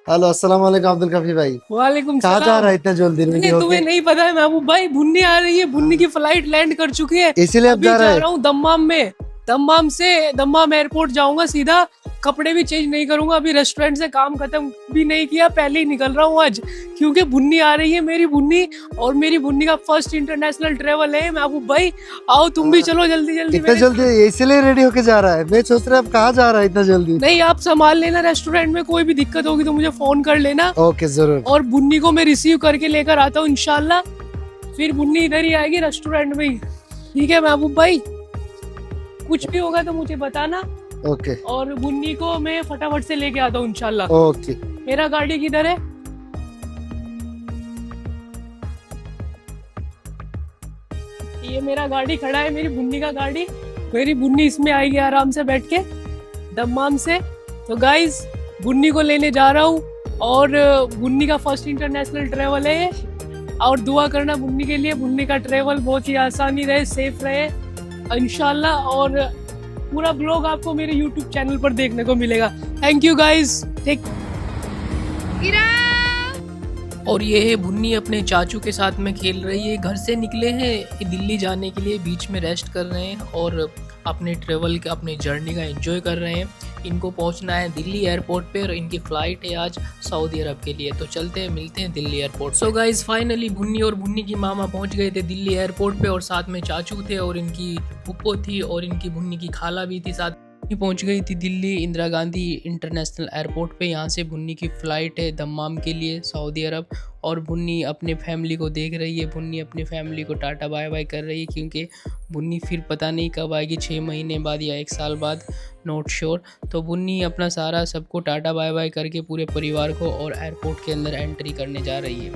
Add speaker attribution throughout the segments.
Speaker 1: Hello, अस्सलाम वालेकुम अब्दुल काफी भाई।
Speaker 2: वालेकुम
Speaker 1: कहाँ जा
Speaker 2: सलाम।
Speaker 1: रहा है इतना जल्दी रेडी
Speaker 2: नहीं, तुम्हें
Speaker 1: होके?
Speaker 2: नहीं पता है महबूब भाई, भुन्नी आ रही है, भुन्नी की फ्लाइट लैंड कर चुकी है।
Speaker 1: इसीलिए अब
Speaker 2: अभी
Speaker 1: जा रहा
Speaker 2: जा
Speaker 1: है?
Speaker 2: रहा हूँ दम्माम में। दम्माम से दम्माम एयरपोर्ट जाऊंगा सीधा। कपड़े भी चेंज नहीं करूंगा, अभी रेस्टोरेंट से काम खत्म भी नहीं किया, पहले ही निकल रहा हूँ आज, क्योंकि भुन्नी आ रही है मेरी भुन्नी। और मेरी भुन्नी का फर्स्ट इंटरनेशनल ट्रेवल है महबूब भाई। आओ तुम भी
Speaker 1: हाँ,
Speaker 2: चलो जल्दी जल्दी
Speaker 1: इतना
Speaker 2: मेरे
Speaker 1: जल्दी
Speaker 2: साथ।
Speaker 1: इसीलिए रेडी होके जा रहा है? मैं सोच रहा अब कहाँ जा रहा है इतना जल्दी।
Speaker 2: नहीं, आप संभाल लेना, रेस्टोरेंट में कोई भी दिक्कत होगी तो मुझे फोन कर लेना।
Speaker 1: ओके जरूर।
Speaker 2: और बुन्नी को मैं रिसीव करके लेकर आता हूँ इंशाल्लाह। फिर बुन्नी इधर ही आएगी रेस्टोरेंट में ही। ठीक है महबूब भाई, कुछ भी होगा तो मुझे बताना।
Speaker 1: ओके
Speaker 2: और बुन्नी को मैं फटाफट से लेके आता हूँ इंशाल्लाह।
Speaker 1: ओके।
Speaker 2: मेरा गाड़ी किधर है? ये मेरा गाड़ी खड़ा है, मेरी बुन्नी का गाड़ी। मेरी बुन्नी इसमें आएगी आराम से बैठ के दम्माम से। तो गाइस, बुन्नी को लेने जा रहा हूँ। और बुन्नी का फर्स्ट इंटरनेशनल ट्रेवल है ये। और दुआ करना बुन्नी के लिए, बुन्नी का ट्रेवल बहुत ही आसानी रहे, सेफ रहे इंशाल्लाह। और पूरा ब्लॉग आपको मेरे यूट्यूब चैनल पर देखने को मिलेगा। Thank you guys, take. और ये है बुन्नी अपने चाचू के साथ में खेल रही है। घर से निकले हैं दिल्ली जाने के लिए, बीच में रेस्ट कर रहे हैं और अपने ट्रेवल का, अपने जर्नी का एंजॉय कर रहे हैं। इनको पहुंचना है दिल्ली एयरपोर्ट पे और इनकी फ़्लाइट है आज सऊदी अरब के लिए। तो चलते हैं, मिलते हैं Delhi airport. So guys, finally बुन्नी और बुन्नी की मामा पहुंच गए थे दिल्ली एयरपोर्ट पे, और साथ में चाचू थे और इनकी फुप्पो थी और इनकी बुन्नी की खाला भी थी साथ। पहुंच गई थी दिल्ली इंदिरा गांधी इंटरनेशनल एयरपोर्ट पे। यहाँ से बुन्नी की फ़्लाइट है दम्माम के लिए सऊदी अरब। और बुन्नी अपने फैमिली को देख रही है, बुन्नी अपनी फैमिली को टाटा बाय बाय कर रही है, क्योंकि बुन्नी फिर पता नहीं कब आएगी, 6 महीने बाद या 1 साल बाद, नॉट श्योर। तो बुन्नी अपना सारा सबको टाटा बाय बाय करके पूरे परिवार को और एयरपोर्ट के अंदर एंट्री करने जा रही है।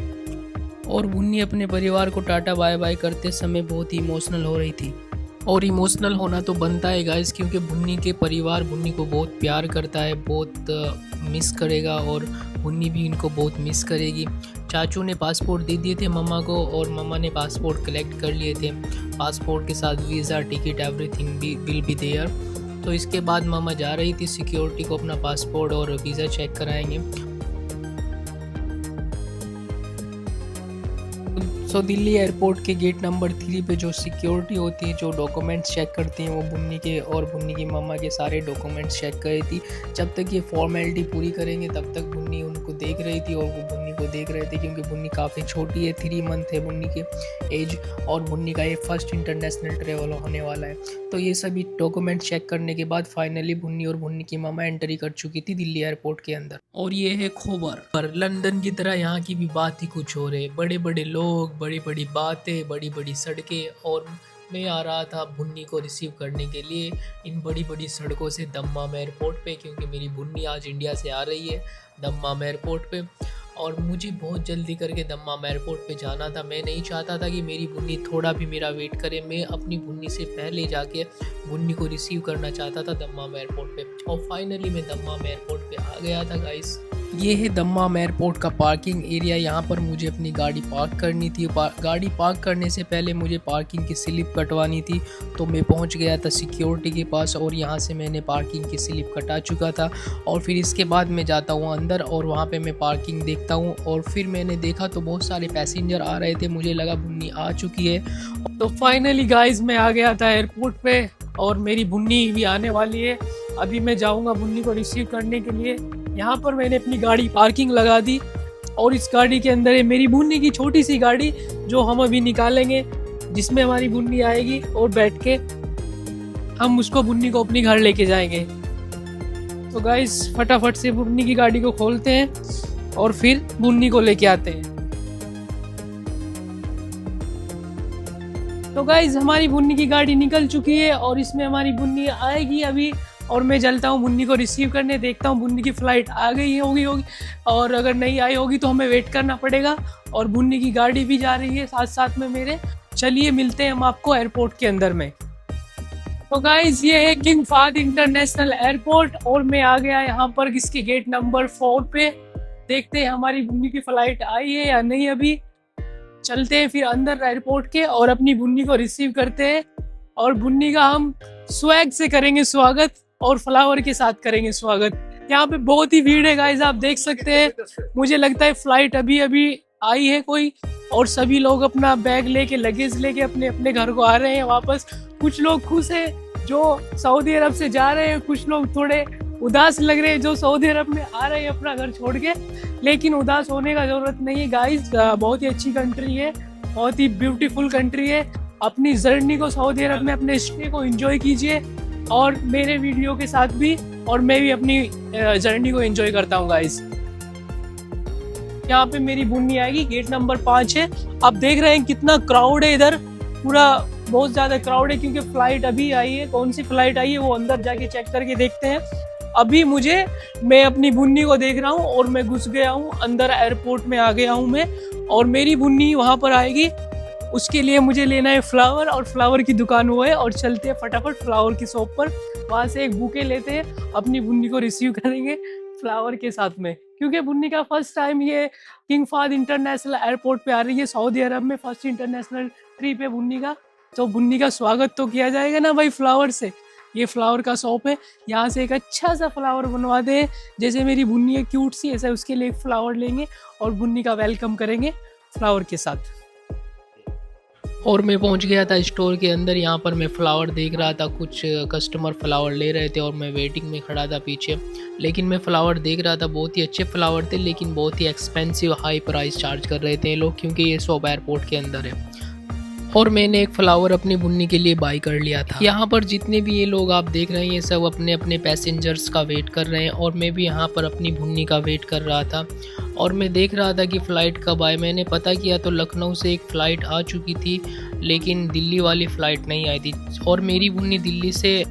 Speaker 2: और बुन्नी अपने परिवार को टाटा बाय बाय करते समय बहुत ही इमोशनल हो रही थी। और इमोशनल होना तो बनता है गाइस, क्योंकि बुन्नी के परिवार बुन्नी को बहुत प्यार करता है, बहुत मिस करेगा और बुन्नी भी इनको बहुत मिस करेगी। चाचू ने पासपोर्ट दे दिए थे मम्मा को और मम्मा ने पासपोर्ट कलेक्ट कर लिए थे। पासपोर्ट के साथ वीज़ा, टिकट, एवरीथिंग भी विल बी देयर। तो इसके बाद मम्मा जा रही थी सिक्योरिटी को अपना पासपोर्ट और वीज़ा चेक कराएंगे। सो दिल्ली एयरपोर्ट के गेट नंबर 3 पे जो सिक्योरिटी होती है, जो डॉक्यूमेंट्स चेक करती हैं, वो बुन्नी के और बुन्नी की मम्मा के सारे डॉक्यूमेंट्स चेक कर रही थी। जब तक ये फॉर्मेलिटी पूरी करेंगे तब तक बुन्नी उनको देख रही थी और वो बुन्नी को देख रहे थे, क्योंकि बुन्नी काफ़ी छोटी है, 3 मंथ है बुन्नी के एज, और बुन्नी का ये फर्स्ट इंटरनेशनल ट्रेवल होने वाला है। तो ये सभी डॉक्यूमेंट चेक करने के बाद फाइनली बुन्नी और बुन्नी की मामा एंट्री कर चुकी थी दिल्ली एयरपोर्ट के अंदर। और ये है खोबर। पर लंदन की तरह यहाँ की भी बात ही कुछ हो रही है, बड़े बड़े लोग, बड़ी बड़ी बातें, बड़ी बड़ी सड़कें। और मैं आ रहा था बुन्नी को रिसीव करने के लिए इन बड़ी बड़ी सड़कों से दम्माम एयरपोर्ट पे, क्योंकि मेरी बुन्नी आज इंडिया से आ रही है दम्माम एयरपोर्ट पे। और मुझे बहुत जल्दी करके दम्माम एयरपोर्ट पे जाना था। मैं नहीं चाहता था कि मेरी बुन्नी थोड़ा भी मेरा वेट करे। मैं अपनी बुन्नी से पहले जाके बुन्नी को रिसीव करना चाहता था दम्माम एयरपोर्ट पे। और फाइनली मैं दम्माम एयरपोर्ट पे आ गया था गाइस। ये है दम्माम एयरपोर्ट का पार्किंग एरिया। यहाँ पर मुझे अपनी गाड़ी पार्क करनी थी। गाड़ी पार्क करने से पहले मुझे पार्किंग की स्लिप कटवानी थी, तो मैं पहुँच गया था सिक्योरिटी के पास और यहाँ से मैंने पार्किंग की स्लिप कटा चुका था। और फिर इसके बाद मैं जाता हूँ अंदर और वहाँ पे मैं पार्किंग देखता हूँ। और फिर मैंने देखा तो बहुत सारे पैसेंजर आ रहे थे, मुझे लगा बुन्नी आ चुकी है। तो फाइनली गाइज मैं आ गया था एयरपोर्ट पे और मेरी बुन्नी भी आने वाली है। अभी मैं जाऊँगा बुन्नी को रिसीव करने के लिए। यहाँ पर मैंने अपनी गाड़ी पार्किंग लगा दी और इस गाड़ी के अंदर है मेरी बुन्नी की छोटी सी गाड़ी, जो हम अभी निकालेंगे, जिसमें हमारी बुन्नी आएगी और बैठ के हम उसको, बुन्नी को अपनी घर लेके जाएंगे। तो गाइस फटाफट से बुन्नी की गाड़ी को खोलते हैं और फिर बुन्नी को लेके आते हैं। तो गाइस हमारी बुन्नी की गाड़ी निकल चुकी है और इसमें हमारी बुन्नी आएगी अभी। और मैं चलता हूँ बुन्नी को रिसीव करने, देखता हूँ बुन्नी की फ़्लाइट आ गई होगी और अगर नहीं आई होगी तो हमें वेट करना पड़ेगा। और बुन्नी की गाड़ी भी जा रही है साथ साथ में मेरे। चलिए मिलते हैं हम आपको एयरपोर्ट के अंदर में। तो गाइज ये है किंग फाहद इंटरनेशनल एयरपोर्ट और मैं आ गया यहाँ पर इसके गेट नंबर 4 पे। देखते हैं हमारी बुन्नी की फ़्लाइट आई है या नहीं अभी। चलते हैं फिर अंदर एयरपोर्ट के और अपनी बुन्नी को रिसीव करते हैं और बुन्नी का हम स्वैग से करेंगे स्वागत। और फ्लावर के साथ करेंगे स्वागत। यहाँ पे बहुत ही भीड़ है गाइस, आप देख सकते हैं। मुझे लगता है फ्लाइट अभी अभी आई है कोई, और सभी लोग अपना बैग लेके, लगेज लेके अपने अपने घर को आ रहे हैं वापस। कुछ लोग खुश हैं जो सऊदी अरब से जा रहे हैं, कुछ लोग थोड़े उदास लग रहे हैं जो सऊदी अरब में आ रहे हैं अपना घर छोड़ के। लेकिन उदास होने का जरूरत नहीं है गाइस, बहुत ही अच्छी कंट्री है, बहुत ही ब्यूटीफुल कंट्री है। अपनी जर्नी को सऊदी अरब में, अपने स्टे को एंजॉय कीजिए, और मेरे वीडियो के साथ भी, और मैं भी अपनी जर्नी को एंजॉय करता हूँ गाइस। यहाँ पे मेरी बुन्नी आएगी, गेट नंबर 5 है। आप देख रहे हैं कितना क्राउड है इधर, पूरा बहुत ज्यादा क्राउड है, क्योंकि फ्लाइट अभी आई है। कौन सी फ्लाइट आई है वो अंदर जाके चेक करके देखते हैं। अभी मैं अपनी बुन्नी को देख रहा हूँ, और मैं घुस गया हूँ अंदर, एयरपोर्ट में आ गया हूँ मैं, और मेरी बुन्नी वहां पर आएगी। उसके लिए मुझे लेना है फ्लावर, और फ्लावर की दुकान वो है, और चलते हैं फटाफट फ्लावर की शॉप पर। वहां से एक बुके लेते हैं, अपनी बुन्नी को रिसीव करेंगे फ्लावर के साथ में, क्योंकि बुन्नी का फर्स्ट टाइम ये किंग फाहद इंटरनेशनल एयरपोर्ट पे आ रही है सऊदी अरब में, फर्स्ट इंटरनेशनल ट्रिप है बुन्नी का। तो बुन्नी का स्वागत तो किया जाएगा ना भाई फ्लावर से। ये फ्लावर का शॉप है, यहाँ से एक अच्छा सा फ्लावर बनवा दे, जैसे मेरी बुन्नी है क्यूट सी, ऐसा उसके लिए एक फ्लावर लेंगे और बुन्नी का वेलकम करेंगे फ्लावर के साथ। और मैं पहुंच गया था स्टोर के अंदर। यहाँ पर मैं फ्लावर देख रहा था, कुछ कस्टमर फ्लावर ले रहे थे और मैं वेटिंग में खड़ा था पीछे। लेकिन मैं फ्लावर देख रहा था, बहुत ही अच्छे फ्लावर थे, लेकिन बहुत ही एक्सपेंसिव हाई प्राइस चार्ज कर रहे थे ये लोग, क्योंकि ये शॉप एयरपोर्ट के अंदर है। और मैंने एक फ्लावर अपनी बुन्नी के लिए बाई कर लिया था। यहाँ पर जितने भी ये लोग आप देख रहे हैं, ये सब अपने अपने पैसेंजर्स का वेट कर रहे हैं, और मैं भी यहाँ पर अपनी बुन्नी का वेट कर रहा था। और मैं देख रहा था कि फ़्लाइट कब आए। मैंने पता किया तो लखनऊ से एक फ़्लाइट आ चुकी थी, लेकिन दिल्ली वाली फ़्लाइट नहीं आई थी। और मेरी बुन्नी दिल्ली से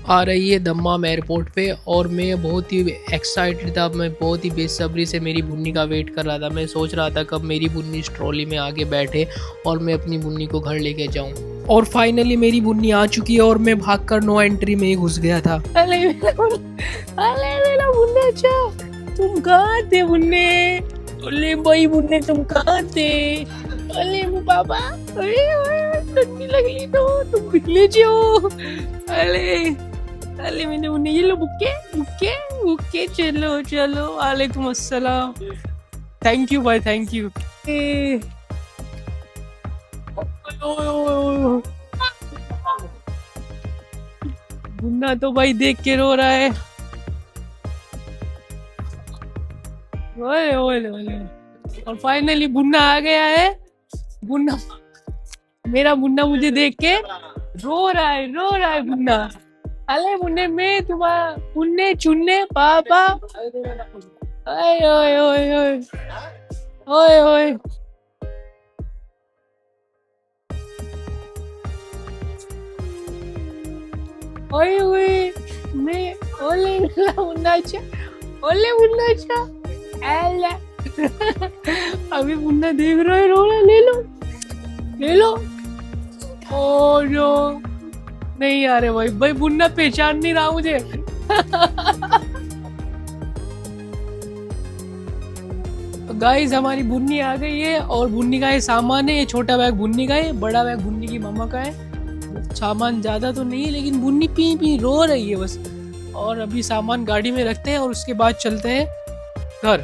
Speaker 2: आ रही है दम्माम एयरपोर्ट पे, और मैं बहुत ही एक्साइटेड था। मैं बहुत ही बेसब्री से मेरी बुन्नी का वेट कर रहा था। मैं सोच रहा था कब मेरी बुन्नी इस ट्रॉली में आगे बैठे और मैं अपनी बुन्नी को घर लेके जाऊं। और फाइनली मेरी बुन्नी आ चुकी है, और मैं भागकर नो एंट्री में ही घुस गया था। अरे मेरा बुन्ना, अच्छा तुम कहाँ थे बुन्ने? अरे भाई बुन्ने तुम कहाँ थे? अरे पापा, अरे ठंडी लग रही तो तुम निकले जो। अरे मैंने उन्हें ये लो बुक्के बुक्के बुक्के, चलो चलो, वालेकुम अस्सलाम, थैंक यू भाई, थैंक यू। बुन्ना तो भाई देख के रो रहा है। ओए ओए ओए, और फाइनली बुन्ना आ गया है। बुन्ना, मेरा बुन्ना मुझे देख के रो रहा है बुन्ना। अरे बुन्ने, मैं तुम्हारा बुन्ने चुन्ने पापा, ओए ओए ओए ओए ओए ओए, ओए ओए, मैं ओले बुन्ना अच्छा, ओले बुन्ना अच्छा, एला। अभी बुन्ना देख रहा है, रो रहा है, ले लो। ओ नो, नहीं यार भाई बुन्ना पहचान नहीं रहा मुझे। गाइस हमारी बुन्नी आ गई है, और बुन्नी का ये सामान है। ये छोटा बैग बुन्नी का है, बड़ा बैग बुन्नी की मम्मा का है। सामान ज्यादा तो नहीं है, लेकिन बुन्नी पी पी रो रही है बस। और अभी सामान गाड़ी में रखते हैं, और उसके बाद चलते हैं घर।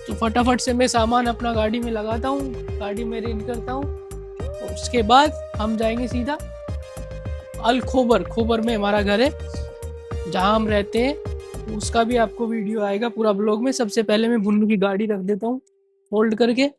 Speaker 2: तो फटाफट से मैं सामान अपना गाड़ी में लगाता हूँ, गाड़ी में रेडी करता हूँ, और उसके बाद हम जाएंगे सीधा अल खोबर में हमारा घर है, जहाँ हम रहते हैं। उसका भी आपको वीडियो आएगा पूरा ब्लॉग में। सबसे पहले मैं बुन्नू की गाड़ी रख देता हूँ होल्ड करके।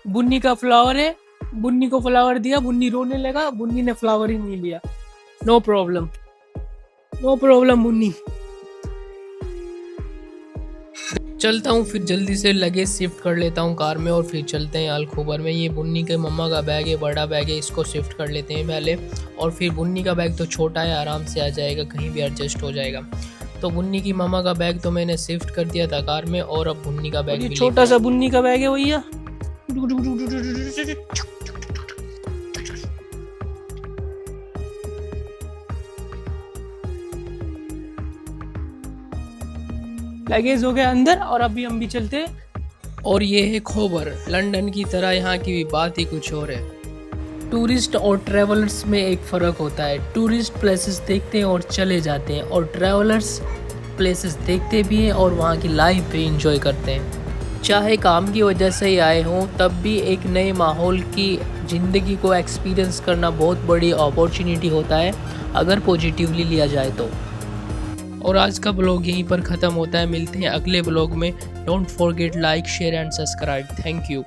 Speaker 2: बुन्नी का फ्लावर है, बुन्नी को फ्लावर दिया, बुन्नी रोने लगा, बुन्नी ने फ्लावर ही नहीं लिया। नो प्रॉब्लम बुन्नी। चलता हूँ फिर, जल्दी से लगेज शिफ्ट कर लेता हूँ कार में, और फिर चलते हैं अल खोबर में। ये बुन्नी के मम्मा का बैग है, बड़ा बैग है, इसको शिफ्ट कर लेते हैं पहले। और फिर बुन्नी का बैग तो छोटा है, आराम से आ जाएगा, कहीं भी एडजस्ट हो जाएगा। तो बुन्नी की मम्मा का बैग तो मैंने शिफ्ट कर दिया था कार में, और अब बुन्नी का बैग भी छोटा सा बुन्नी का बैग है भैया। लगेज हो गया अंदर और अभी हम भी चलते हैं। और ये है खोबर। लंदन की तरह यहाँ की भी बात ही कुछ और है। टूरिस्ट और ट्रैवलर्स में एक फ़र्क होता है। टूरिस्ट प्लेसेस देखते हैं और चले जाते हैं, और ट्रैवलर्स प्लेसेस देखते भी हैं और वहाँ की लाइफ भी इंजॉय करते हैं। चाहे काम की वजह से ही आए हों, तब भी एक नए माहौल की ज़िंदगी को एक्सपीरियंस करना बहुत बड़ी अपॉर्चुनिटी होता है, अगर पॉजिटिवली लिया जाए तो। और आज का ब्लॉग यहीं पर ख़त्म होता है। मिलते हैं अगले ब्लॉग में। Don't forget like, share and subscribe. Thank you.